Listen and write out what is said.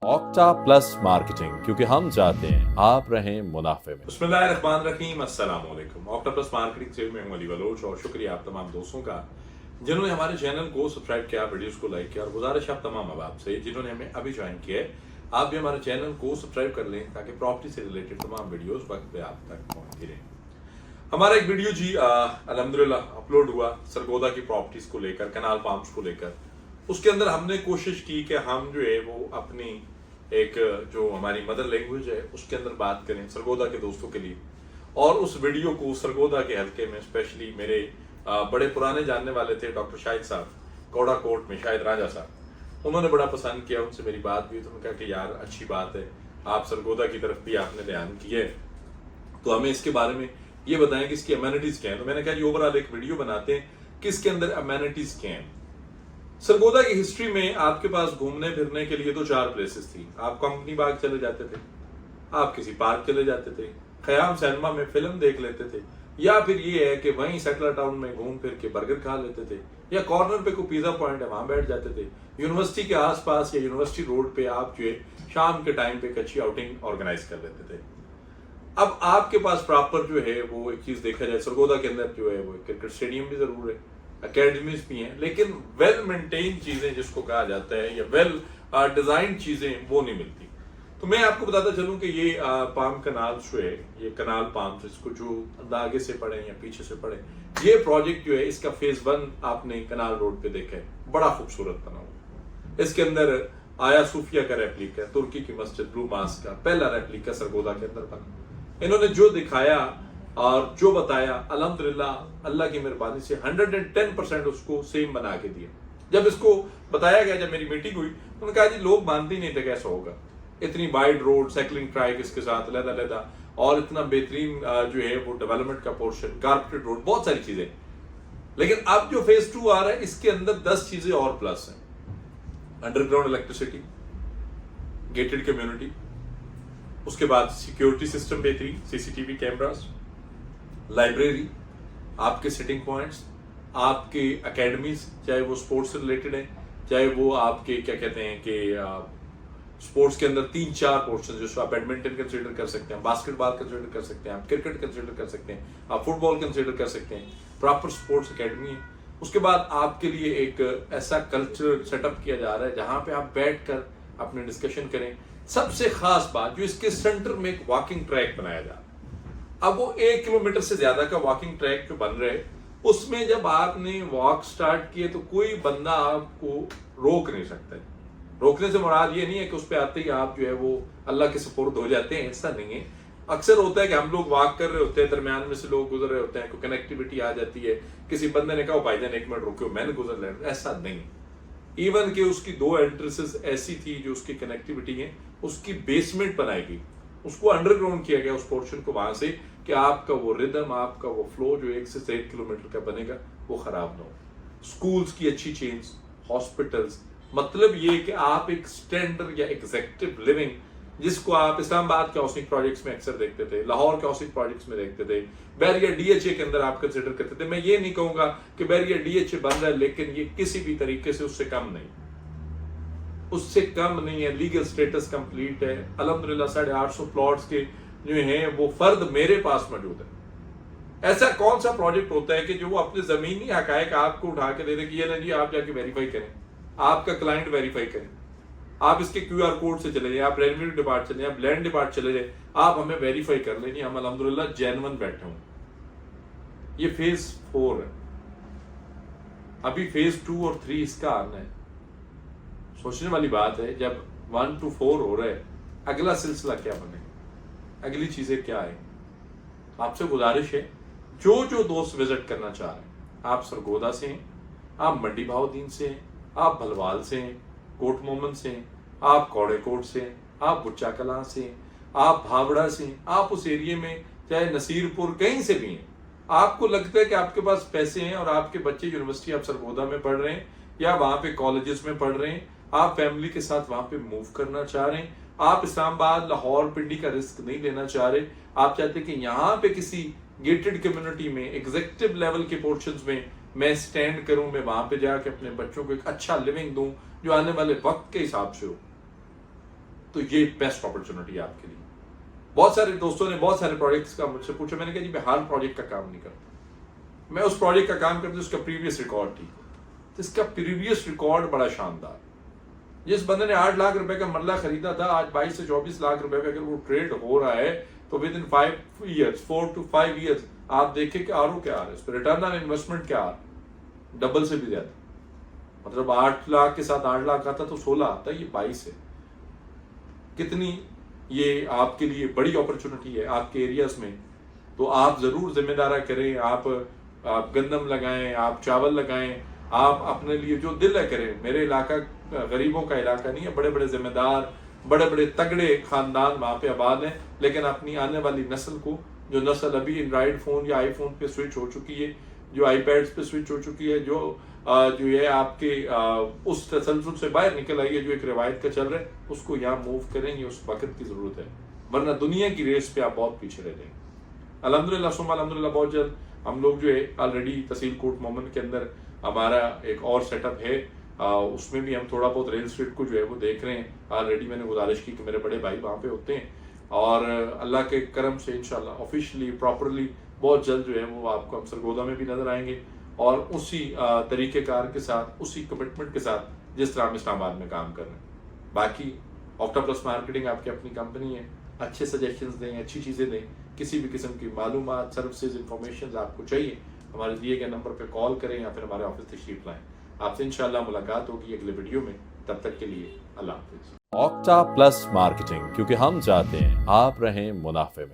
Octa plus marketing, क्योंकि हम चाहते हैं आप रहें मुनाफे में। बिस्मिल्लाहिर्रहमानिर्रहीम, अस्सलाम वालेकुम। ऑक्टा प्लस मार्केटिंग से मैं हूं अली बलोच और शुक्रिया आप तमाम दोस्तों का जिन्होंने हमारे चैनल को सब्सक्राइब किया, वीडियोस को लाइक किया, और गुजारिश आप तमाम अहबाब से जिन्होंने हमें अभी ज्वाइन किया है, आप भी हमारे चैनल को सब्सक्राइब कर लें ताकि प्रॉपर्टी से रिलेटेड तमाम वीडियोस वक्त पे आप तक पहुंचती रहें। हमारा एक वीडियो जी अल्हम्दुलिल्लाह अपलोड हुआ सरगोदा की प्रॉपर्टीज को लेकर, कनाल फार्म्स को लेकर। उसके अंदर हमने कोशिश की कि हम जो है वो अपनी एक जो हमारी मदर लैंग्वेज है उसके अंदर बात करें सरगोदा के दोस्तों के लिए। और उस वीडियो को सरगोदा के हल्के में स्पेशली मेरे बड़े पुराने जानने वाले थे डॉक्टर शाहिद साहब, कौड़ा कोट में शाहिद राजा साहब, उन्होंने बड़ा पसंद किया। उनसे मेरी बात हुई तो उन्होंने कहा कि यार अच्छी बात है, आप सरगोदा की तरफ भी आपने ध्यान किया है, तो हमें इसके बारे में ये बताएं कि इसकी अमेनिटीज क्या है। तो मैंने कहा जी ओवरऑल एक वीडियो बनाते हैं कि इसके अंदर अमेनिटीज क्या हैं। सरगोदा की हिस्ट्री में आपके पास घूमने फिरने के लिए तो 4 प्लेसेस थी। आप कंपनी बाग चले जाते थे, आप किसी पार्क चले जाते थे, खयाम सिनेमा में फिल्म देख लेते थे, या फिर ये है कि वहीं सेटलर टाउन में घूम फिर के बर्गर खा लेते थे, या कॉर्नर पे कोई पिज्जा पॉइंट है वहां बैठ जाते थे। यूनिवर्सिटी के आसपास या यूनिवर्सिटी रोड पे आप जो है शाम के टाइम पे एक अच्छी आउटिंग ऑर्गेनाइज कर लेते थे। अब आपके पास प्रॉपर जो है वो एक चीज देखा जाए, सरगोदा के अंदर जो है वो क्रिकेट स्टेडियम भी जरूर है, अकेडमीज भी हैं, लेकिन वेल मेंटेन चीजें जिसको कहा जाता है या वेल डिजाइन चीजें वो नहीं मिलती। तो मैं आपको बताता चलूं कि ये पाम कनाल जो है, ये कनाल पाम इसको जो आगे से पढ़े या पीछे से पढ़े, ये प्रोजेक्ट जो है इसका फेज 1 आपने कनाल रोड पे देखा है, बड़ा खूबसूरत बना हुआ। इसके अंदर आया सूफिया का रेप्लिका, तुर्की की मस्जिद ब्लू मास्क का पहला रेप्लिका सरगोदा के अंदर बना। इन्होंने जो दिखाया और जो बताया अल्हम्दुलिल्लाह अल्लाह की मेहरबानी से 110% उसको सेम बना के दिया। जब इसको बताया गया, जब मेरी मीटिंग हुई, तो उन्होंने कहा जी लोग मानते ही नहीं थे कैसा होगा, इतनी वाइड रोड, साइकिलिंग ट्रैक इसके साथ लहदा और इतना बेहतरीन जो है वो डेवलपमेंट का पोर्शन, कारपेटेड रोड, बहुत सारी चीजें। लेकिन अब जो फेज 2 आ रहा है इसके अंदर 10 चीजें और प्लस हैं। अंडरग्राउंड इलेक्ट्रिसिटी, गेटेड कम्युनिटी, उसके बाद सिक्योरिटी सिस्टम बेहतरीन, सीसीटीवी कैमरास, लाइब्रेरी, आपके सिटिंग पॉइंट्स, आपके एकेडमीज, चाहे वो स्पोर्ट्स से रिलेटेड है, चाहे वो आपके क्या कहते हैं कि स्पोर्ट्स के अंदर 3-4 पोर्शन, जिसको आप बैडमिंटन कंसीडर कर सकते हैं, बास्केटबॉल कंसीडर कर सकते हैं, आप क्रिकेट कंसीडर कर सकते हैं, आप फुटबॉल कंसीडर कर सकते हैं, प्रॉपर स्पोर्ट्स एकेडमी है। उसके बाद आपके लिए एक ऐसा कल्चर सेटअप किया जा रहा है जहां पे आप बैठकर अपने डिस्कशन करें। सबसे खास बात जो इसके सेंटर में एक वॉकिंग ट्रैक बनाया जा रहा है। अब वो 1 किलोमीटर से ज्यादा का वॉकिंग ट्रैक जो बन रहे, उसमें जब आपने वॉक स्टार्ट किए तो कोई बंदा आपको रोक नहीं सकता। रोकने से मुराद ये नहीं है कि उस पर आते ही आप जो है वो अल्लाह के सुपुर्द हो जाते हैं, ऐसा नहीं है। अक्सर होता है कि हम लोग वॉक कर रहे होते हैं, दरमियान में से लोग गुजर रहे होते हैं, कोई कनेक्टिविटी आ जाती है, किसी बंदे ने कहा भाईजान 1 मिनट रुको मैंने गुजर लेना, ऐसा नहीं। इवन कि उसकी 2 एंट्रेंसेस ऐसी थी जो उसकी कनेक्टिविटी है, उसकी बेसमेंट बनाई गई, उसको अंडरग्राउंड किया गया उस पोर्शन को, वहां से कि आपका वो रिदम, आपका वो फ्लो जो 1 से 1.5 किलोमीटर का बनेगा वो खराब ना हो। स्कूल्स की अच्छी चेंज, हॉस्पिटल्स, मतलब ये कि आप एक स्टैंडर्ड या एग्जेक्टिव लिविंग, जिसको आप इस्लामाबाद के हाउसिंग प्रोजेक्ट्स में अक्सर देखते थे, लाहौर के हाउसिंग प्रोजेक्ट्स में देखते थे, बैरियर डीएचए के अंदर आप कंसिडर करते थे। मैं ये नहीं कहूंगा कि बैरियर डीएचए बन रहा है, लेकिन ये किसी भी तरीके से उससे कम नहीं, उससे कम नहीं है। लीगल स्टेटस कंप्लीट है अल्हम्दुलिल्लाह। 850 प्लॉट्स के जो हैं वो फर्द मेरे पास मौजूद है। ऐसा कौन सा प्रोजेक्ट होता है कि जो वो अपने जमीनी हकायक आपको उठा के दे दे कि ये ना जी आप जाके वेरीफाई करें, आपका क्लाइंट वेरीफाई करें, आप इसके QR कोड से चले जाए, आप रेवेन्यू डिपार्ट चले जाए, आप लैंड डिपार्ट चले जाए, आप हमें वेरीफाई कर लें, हम अल्हम्दुलिल्लाह जेन्युइन बैठे हूं। ये फेज 4 है, अभी फेज 2 और 3 इसका आना है। सोचने वाली बात है, जब 1 to 4 हो रहा है, अगला सिलसिला क्या बनेगा, अगली चीजें क्या है। आपसे गुजारिश है, जो दोस्त विजिट करना चाह रहे हैं, आप सरगोदा से हैं, आप मंडी भावदीन से हैं, आप भलवाल से हैं, कोट मोमन से हैं, आप कौड़े कोट से हैं, आप बुच्चा कलां से हैं, आप भावड़ा से हैं, आप उस एरिया में चाहे नसीरपुर कहीं से भी हैं, आपको लगता है कि आपके पास पैसे हैं और आपके बच्चे यूनिवर्सिटी आप सरगोदा में पढ़ रहे हैं या वहां पे कॉलेजेस में पढ़ रहे हैं, आप फैमिली के साथ वहां पे मूव करना चाह रहे हैं, आप इस्लामाबाद, लाहौर, पिंडी का रिस्क नहीं लेना चाह रहे, आप चाहते कि यहाँ पे किसी गेटेड कम्युनिटी में एग्जेक्टिव लेवल के पोर्शंस में मैं स्टैंड करूं, मैं वहां पे जाके अपने बच्चों को एक अच्छा लिविंग दूं जो आने वाले वक्त के हिसाब से हो, तो ये बेस्ट अपॉर्चुनिटी है आपके लिए। बहुत सारे दोस्तों ने बहुत सारे प्रोजेक्ट्स का मुझसे पूछा, मैंने कहा जी मैं हर प्रोजेक्ट का काम नहीं करता, मैं उस प्रोजेक्ट का काम करता उसका प्रीवियस रिकॉर्ड ठीक है। तो इसका प्रीवियस रिकॉर्ड बड़ा शानदार। जिस बंदे ने 8 लाख रुपए का मरला खरीदा था, आज 22 से 24 लाख रुपए का अगर वो ट्रेड हो रहा है तो विद इन 4 to 5 years आप देखें कि आर क्या आ रहा है, इस पर रिटर्न ऑन इन्वेस्टमेंट क्या आ रहा है, डबल से भी ज्यादा। मतलब 8 लाख के साथ 8 लाख आता तो 16 आता, ये 22 है। कितनी ये आपके लिए बड़ी अपॉर्चुनिटी है आपके एरियाज में। तो आप जरूर जिम्मेदारा करें, आप गंदम लगाएं, आप चावल लगाएं, आप अपने लिए जो दिल है करें। मेरे इलाका गरीबों का इलाका नहीं है, बड़े बड़े जिम्मेदार, बड़े बड़े तगड़े खानदान वहां पे आबाद हैं, लेकिन अपनी आने वाली नस्ल को, जो नस्ल अभी एंड्रॉइड फोन या आईफोन पे स्विच हो चुकी है, जो आईपैड्स पे स्विच हो चुकी है, जो ये आपके उस तसलसल से बाहर निकल आई है जो एक रिवायत का चल रहा है, उसको यहाँ मूव करें, ये उस वक्त की जरूरत है, वरना दुनिया की रेस पे आप बहुत पीछे रह जाएंगे। अल्हम्दुलिल्लाह सुम्मा अल्हम्दुलिल्लाह बहुत जल्द हम लोग जो है ऑलरेडी तहसील कोट मोमिन के अंदर हमारा एक और सेटअप है, उसमें भी हम थोड़ा बहुत रियल स्टेट को जो है वो देख रहे हैं। ऑलरेडी मैंने गुजारिश की कि मेरे बड़े भाई वहाँ पे होते हैं, और अल्लाह के करम से इंशाल्लाह ऑफिशियली प्रॉपरली बहुत जल्द जो है वो आपको हम सरगोदा में भी नजर आएंगे, और उसी तरीक़ेकार के साथ, उसी कमिटमेंट के साथ जिस तरह हम इस्लामाबाद में काम कर रहे हैं। बाकी ऑक्टोप्लस मार्केटिंग आपकी अपनी कंपनी है, अच्छे सजेशंस दें, अच्छी चीज़ें दें, किसी भी किस्म की मालूमात, सर्विसेज, इंफॉर्मेशन आपको चाहिए, हमारे दिए गए नंबर पे कॉल करें या फिर हमारे ऑफिस तशरीफ लाएं। आपसे इंशाल्लाह मुलाकात होगी अगले वीडियो में, तब तक के लिए अल्लाह हाफिज़। ऑक्टा प्लस मार्केटिंग, क्योंकि हम चाहते हैं आप रहें मुनाफे में।